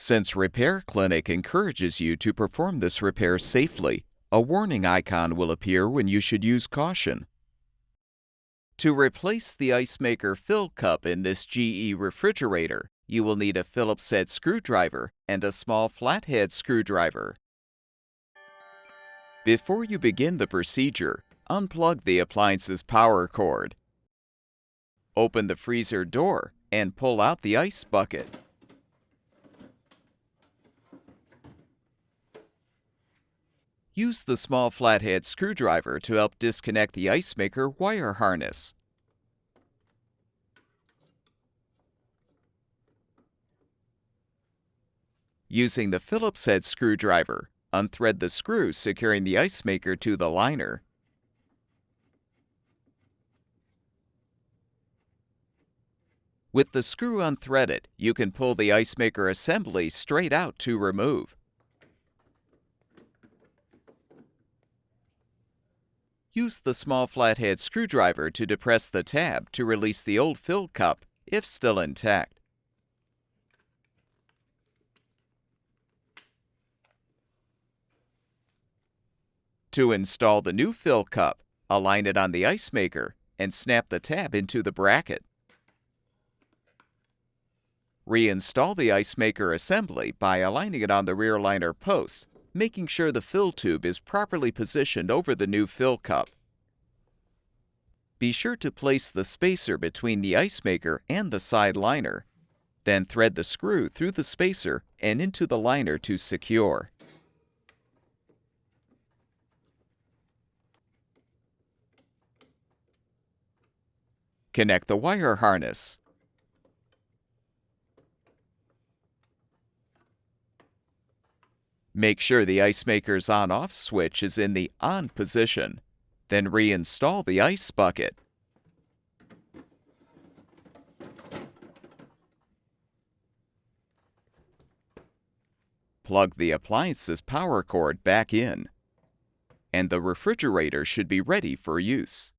Since Repair Clinic encourages you to perform this repair safely, a warning icon will appear when you should use caution. To replace the Icemaker fill cup in this GE refrigerator, you will need a Phillips head screwdriver and a small flathead screwdriver. Before you begin the procedure, unplug the appliance's power cord. Open the freezer door and pull out the ice bucket. Use the small flathead screwdriver to help disconnect the Icemaker wire harness. Using the Phillips head screwdriver, unthread the screw securing the Icemaker to the liner. With the screw unthreaded, you can pull the Icemaker assembly straight out to remove. Use the small flathead screwdriver to depress the tab to release the old fill cup if still intact. To install the new fill cup, align it on the Icemaker and snap the tab into the bracket. Reinstall the Icemaker assembly by aligning it on the rear liner posts, making sure the fill tube is properly positioned over the new fill cup. Be sure to place the spacer between the Icemaker and the side liner. Then thread the screw through the spacer and into the liner to secure. Connect the wire harness. Make sure the Icemaker's on-off switch is in the on position. Then reinstall the ice bucket. Plug the appliance's power cord back in, and the refrigerator should be ready for use.